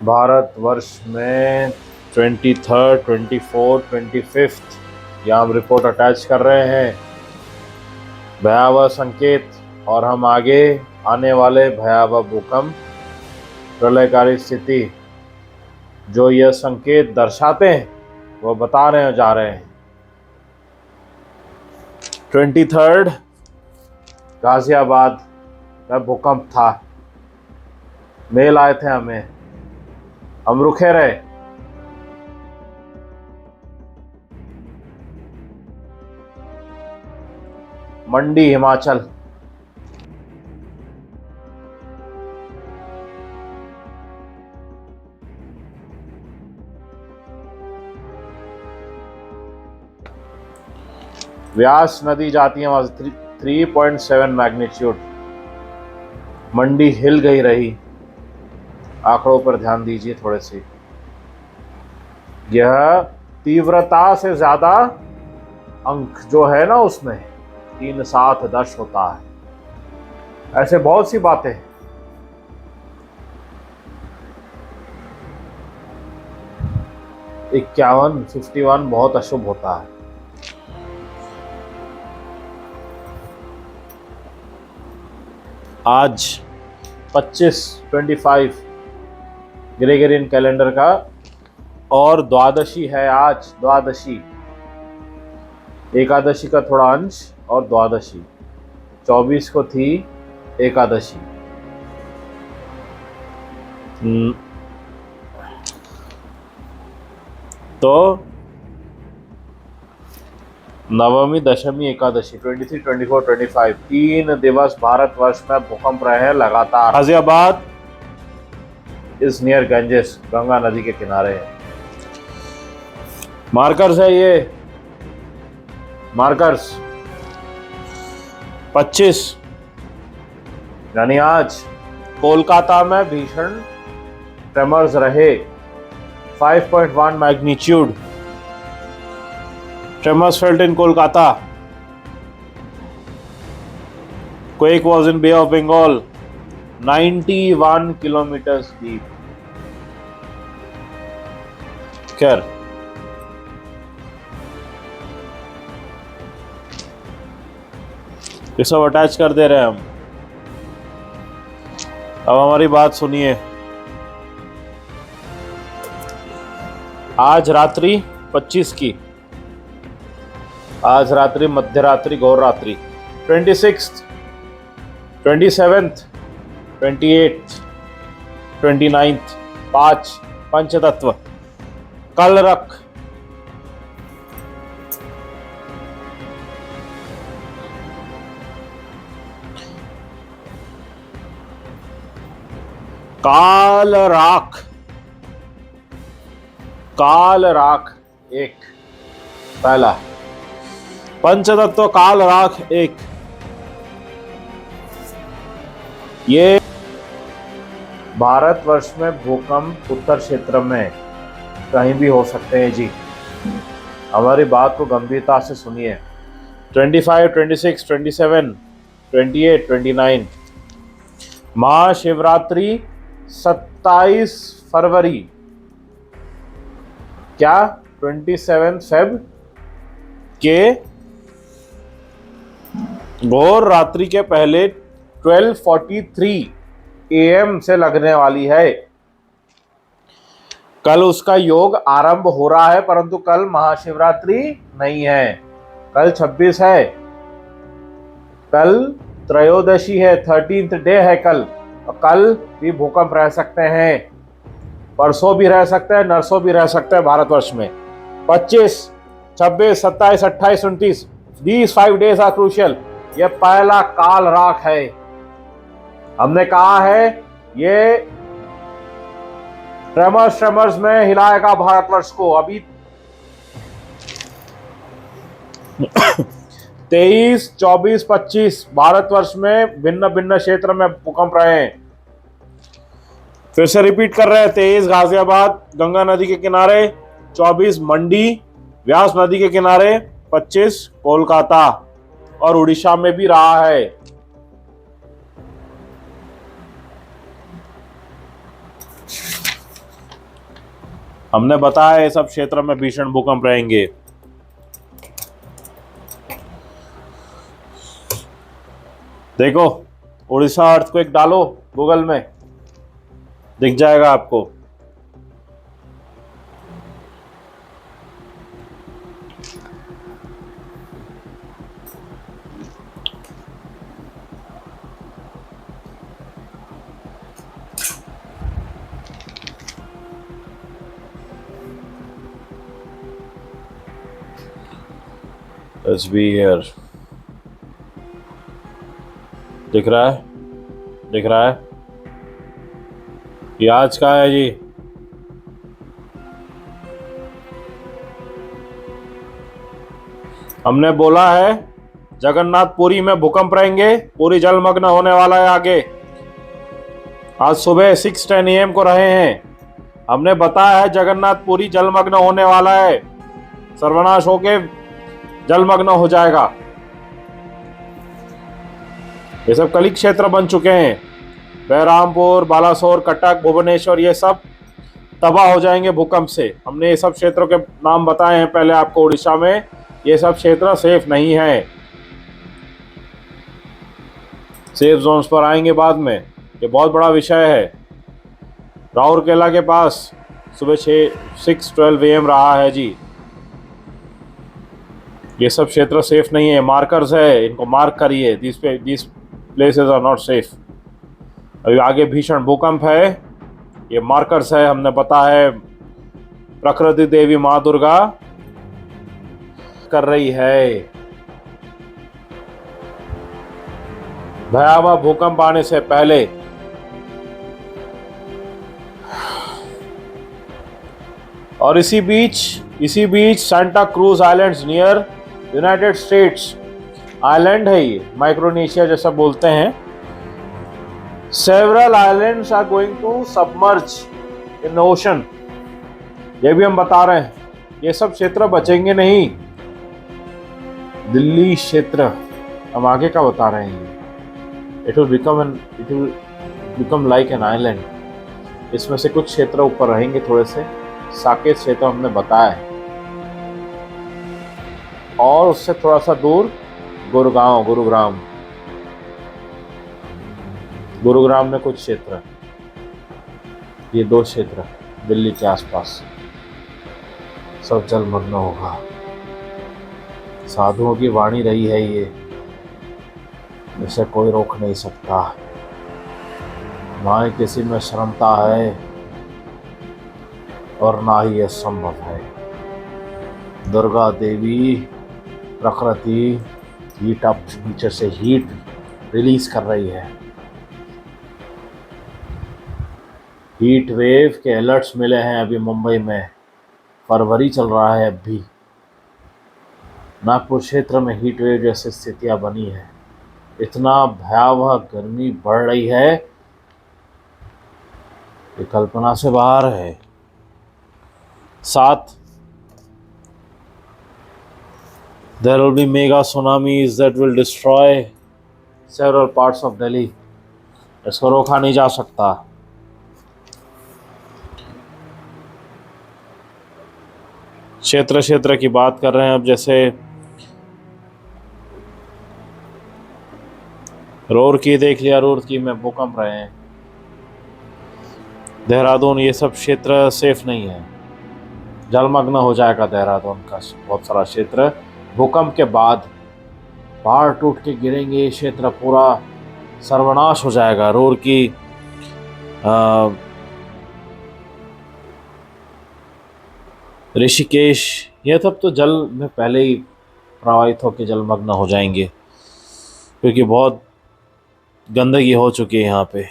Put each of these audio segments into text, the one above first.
भारतवर्ष में 23rd, 24th, 25th यहाँ हम रिपोर्ट अटैच कर रहे हैं। भयावह संकेत और हम आगे आने वाले भयावह भूकंप, प्रलयकारी स्थिति जो यह संकेत दर्शाते हैं वो बता रहे जा रहे हैं। 23rd गाजियाबाद में भूकंप था। मेल आए थे हमें, हम रुके रहे। मंडी हिमाचल, व्यास नदी जाती है वहां से 3.7 मैग्नीट्यूड। मंडी हिल गई रही। आंकड़ों पर ध्यान दीजिए थोड़े से। यह तीव्रता से ज्यादा अंक जो है ना उसमें 3, 7, 10 होता है। ऐसे बहुत सी बातें। 51, 51 बहुत अशुभ होता है। आज 25 ग्रेगरियन कैलेंडर का और द्वादशी है। आज द्वादशी, एकादशी का थोड़ा अंश और द्वादशी। 24 को थी एकादशी। तो नवमी, दशमी, एकादशी 23, 24, 25 3 दिवस भारतवर्ष में भूकंप रहे हैं लगातार। गाजियाबाद इस नियर गंजेस, गंगा नदी के किनारे है। मार्कर्स है ये, मार्कर्स 25 यानी आज कोलकाता में भीषण ट्रेमर्स रहे। 5.1 magnitude tremors felt in Kolkata. Quake was in Bay of Bengal, 91 kilometers deep. खैर, ये सब अटैच कर दे रहे हैं हम। अब हमारी बात सुनिए। आज रात्रि 25 की, आज रात्रि मध्यरात्रि घोर रात्रि 26th, 27th, 28th, 29th 5 पंचतत्व। कल रख काल राख, काल राख एक पहला। पंचतत्व काल राख एक। ये भारतवर्ष में भूकंप उत्तर क्षेत्र में कहीं भी हो सकते हैं जी। हमारी बात को गंभीरता से सुनिए। 25, 26, 27, 28, 29 महाशिवरात्रि 27 फरवरी। क्या 27 फेब के घोर रात्रि के पहले 12:43 AM से लगने वाली है। कल उसका योग आरंभ हो रहा है, परंतु कल महाशिवरात्रि नहीं है। कल 26 है, कल त्रयोदशी है, 13th डे है कल। और कल भी भूकंप रह सकते हैं, परसों भी रह सकते हैं, नरसों भी रह सकते हैं भारतवर्ष में। 25, 26, 27, 28, 29 these 5 days are crucial। यह पहला काल राख है। हमने कहा है ये ट्रेमर्स में हिलाएगा भारतवर्ष को। अभी 23, 24, 25 भारतवर्ष में भिन्न भिन्न क्षेत्र में भूकंप रहे हैं। फिर से रिपीट कर रहे हैं। 23 गाजियाबाद गंगा नदी के किनारे, 24 मंडी व्यास नदी के किनारे, 25 कोलकाता और उड़ीसा में भी रहा है। हमने बताया ये सब क्षेत्र में भीषण भूकंप रहेंगे। देखो उड़ीसा अर्थक्वेक डालो गूगल में, दिख जाएगा आपको। Let's be here। दिख रहा है, दिख रहा है। ये आज का है जी। हमने बोला है जगन्नाथपुरी में भूकंप रहेंगे, पूरी जलमग्न होने वाला है आगे। आज सुबह 6:10 AM को रहे हैं। हमने बताया है जगन्नाथपुरी जलमग्न होने वाला है, सर्वनाश होके जलमग्न हो जाएगा। ये सब कलिक क्षेत्र बन चुके हैं। बहरामपुर, बालासोर, कटक, भुवनेश्वर ये सब तबाह हो जाएंगे भूकंप से। हमने ये सब क्षेत्रों के नाम बताए हैं पहले आपको। उड़ीसा में ये सब क्षेत्र सेफ नहीं है, सेफ जोन्स पर आएंगे बाद में। ये बहुत बड़ा विषय है। राउरकेला के पास सुबह 6:12 AM रहा है जी। ये सब क्षेत्र सेफ नहीं है, मार्कर्स है, इनको मार्क करिए। This places are not safe. अभी आगे भीषण भूकंप है, ये मार्कर्स है। हमने बताया है प्रकृति देवी माँ दुर्गा कर रही है। भयावह भूकंप आने से पहले और इसी बीच Santa Cruz islands near United States island है, ये माइक्रोनेशिया जैसा बोलते हैं। Several islands are going to submerge in ocean. ये भी हम बता रहे हैं, ये सब क्षेत्र बचेंगे नहीं। दिल्ली क्षेत्र हम आगे का बता रहे हैं। It will become like an island. इसमें से कुछ क्षेत्र ऊपर रहेंगे थोड़े से। साकेत क्षेत्र हमने बताया है, और उससे थोड़ा सा दूर गुरुग्राम में कुछ क्षेत्र। ये 2 क्षेत्र दिल्ली के आसपास सब जलमग्न होगा। साधुओं की वाणी रही है ये, इसे कोई रोक नहीं सकता। ना ही किसी में क्षमता है और ना ही यह संभव है। दुर्गा देवी प्रकृति हीट अप, नीचे से हीट रिलीज कर रही है। हीट वेव के अलर्ट्स मिले हैं अभी मुंबई में। फरवरी चल रहा है, अब भी नागपुर क्षेत्र में हीट वेव जैसी स्थितियां बनी है। इतना भयावह गर्मी बढ़ रही है कि कल्पना से बाहर है। साथ there will be mega tsunamis that will destroy several parts of Delhi। इसको रोका नहीं जा सकता। क्षेत्र की बात कर रहे हैं अब। जैसे रूरकी देख लिया, रूरकी में भूकंप रहे हैं। देहरादून, ये सब क्षेत्र सेफ नहीं है, जलमग्न हो जाएगा देहरादून का बहुत सारा क्षेत्र। भूकंप के बाद पहाड़ टूट के गिरेंगे, ये क्षेत्र पूरा सर्वनाश हो जाएगा। रूरकी, ऋषिकेश, ये सब तो जल में पहले ही प्रवाहित होकर जलमग्न हो जाएंगे, क्योंकि बहुत गंदगी हो चुकी है यहाँ पे।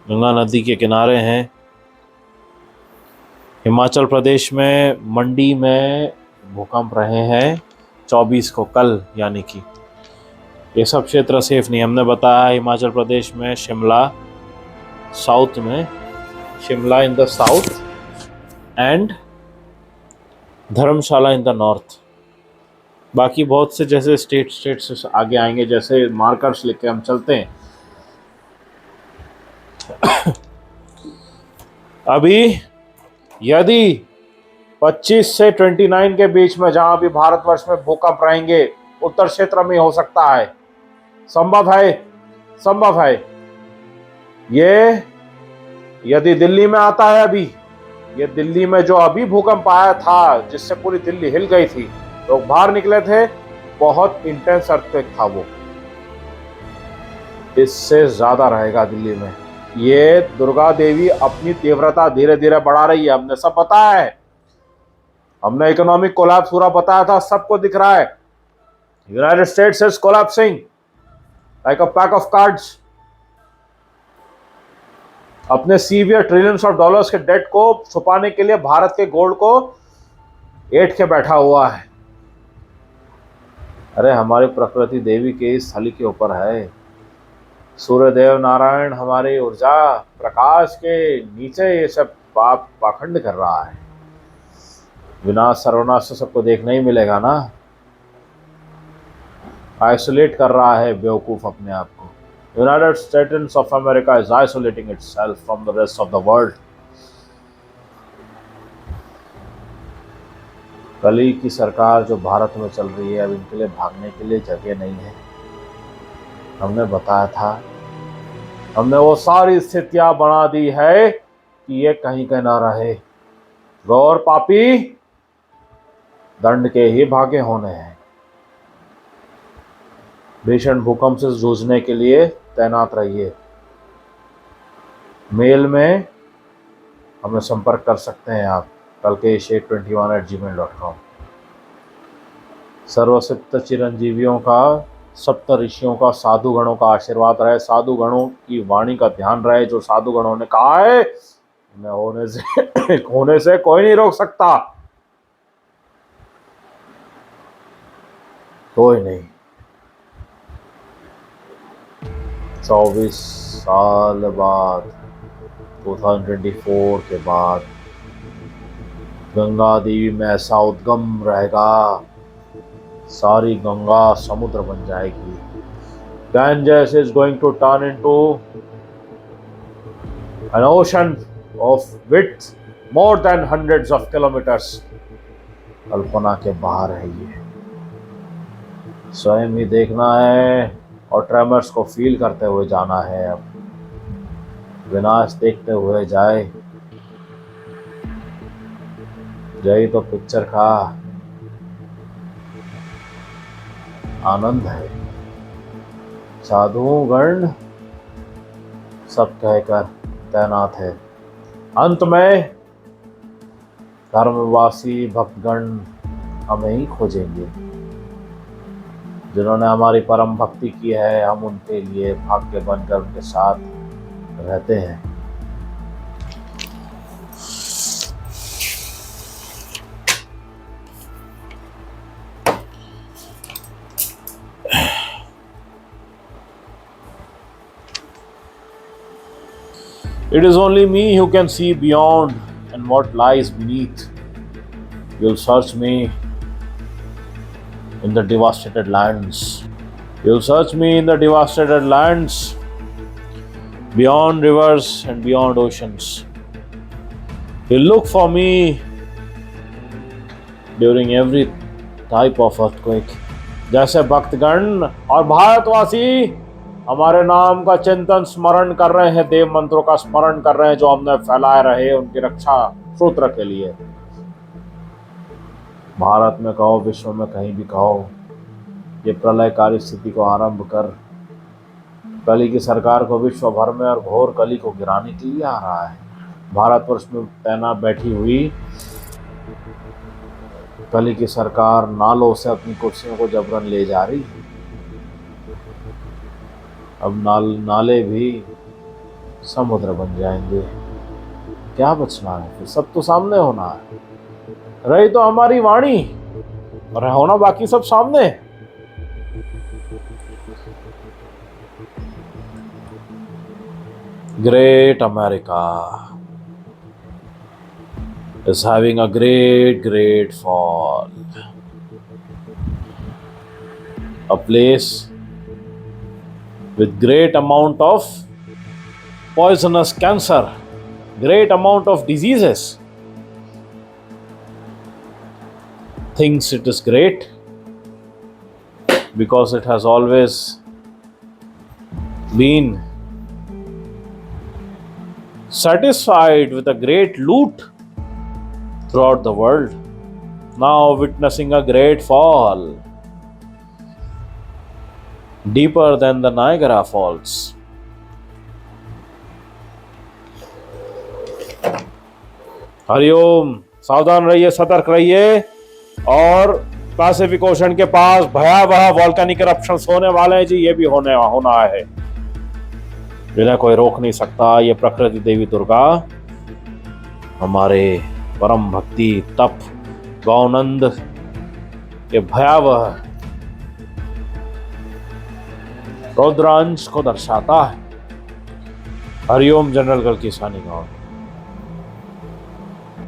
गंगा नदी के किनारे हैं। हिमाचल प्रदेश में मंडी में भूकंप रहे हैं 24 को, कल, यानी कि ये सब क्षेत्र सेफ नहीं। हमने बताया हिमाचल प्रदेश में शिमला साउथ में, Shimla in the south and Dharamshala in the north. बाकी बहुत से जैसे स्टेट से आगे आएंगे, जैसे मार्कर्स लेके हम चलते हैं। अभी यदि 25 से 29 के बीच में जहां भी भारतवर्ष में भूकंप रहेंगे, उत्तर क्षेत्र में हो सकता है, संभव है, संभव है। ये यदि दिल्ली में आता है, अभी ये दिल्ली में जो अभी भूकंप आया था जिससे पूरी दिल्ली हिल गई थी, लोग बाहर निकले थे, बहुत इंटेंस अर्थक्वेक था वो। इससे ज्यादा रहेगा दिल्ली में। ये दुर्गा देवी अपनी तीव्रता धीरे धीरे बढ़ा रही है, हमने सब बताया है, हमने इकोनॉमिक कोलैप्स पूरा बताया था, सबको दिख रहा है। United states is collapsing like a pack of cards. अपने सीवियर ट्रिलियंस ऑफ डॉलर्स के डेट को छुपाने के लिए भारत के गोल्ड को ऐंठ के बैठा हुआ है। अरे हमारी प्रकृति देवी के इस थली के ऊपर है। सूर्यदेव नारायण हमारी ऊर्जा प्रकाश के नीचे ये सब पाप पाखंड कर रहा है। विनाश सर्वनाश तो सबको देखना ही मिलेगा ना। आइसोलेट कर रहा है बेवकूफ अपने आप को। United states of America is isolating itself from the rest of the world. कली की सरकार जो भारत में चल रही है, अब इनके लिए भागने के लिए जगह नहीं है। हमने बताया था, हमने वो सारी स्थितियां बना दी है कि ये कहीं का ना रहे। गौर पापी दंड के ही भागे होने हैं। भीषण भूकंप से जूझने के लिए तैनात रहिए। मेल में हमें संपर्क कर सकते हैं आप, kalkesh821@gmail.com। सर्वसिद्ध चिरंजीवियों का, सप्त ऋषियों का, साधु गणों का आशीर्वाद रहे, साधु गणों की वाणी का ध्यान रहे। जो साधु गणों ने कहा है, न होने से कोई नहीं रोक सकता, कोई नहीं। 24 साल बाद, 2024 के बाद गंगा देवी में ऐसा उद्गम रहेगा, सारी गंगा समुद्र बन जाएगी। Ganges is going to turn into an ocean of width more than hundreds of kilometers। कल्पना के बाहर है ये। स्वयं ही देखना है और ट्रेमर्स को फील करते हुए जाना है। अब विनाश देखते हुए जाए। यही तो पिक्चर का आनंद है। साधुगण सब कहकर तैनात है। अंत में धर्मवासी भक्तगण हमें ही खोजेंगे। जिन्होंने हमारी परम भक्ति की है, हम उनके लिए भाग्य बनकर उनके साथ रहते हैं। It is only me who can see beyond and what lies beneath. You'll search me in the devastated lands. You'll search me in the devastated lands, beyond rivers and beyond oceans. You'll look for me during every type of earthquake. जैसे भक्तगण और भारतवासी हमारे नाम का चिंतन स्मरण कर रहे हैं, देव मंत्रों का स्मरण कर रहे हैं जो हमने फैलाए रहे उनकी रक्षा सूत्र के लिए। भारत में कहो, विश्व में कहीं भी कहो, ये प्रलयकारी स्थिति को आरंभ कर कली की सरकार को विश्व भर में और घोर कली को गिराने के लिए आ रहा है। भारतवर्ष में तैनात बैठी हुई कली की सरकार नालों से अपनी कुर्सियों को जबरन ले जा रही। अब नाले भी समुद्र बन जाएंगे। क्या बचना है फिर? सब तो सामने होना है। रही तो हमारी वाणी और होना बाकी सब सामने। Great America is having a great fall. A place with great amount of poisonous cancer, great amount of diseases, thinks it is great because it has always been satisfied with a great loot throughout the world, now witnessing a great fall, deeper than the Niagara Falls. Hariom, सावधान रहिए, सतर्क रहिए, और Pacific ocean के पास भयावह volcanic eruptions होने वाले हैं जी। ये भी होना है, जिन्हें कोई रोक नहीं सकता। ये प्रकृति देवी दुर्गा हमारे परम भक्ति तप गौनंद के भयावह रौद्रांश को दर्शाता है। हरिओम, जनरल कल की सानी गाँव।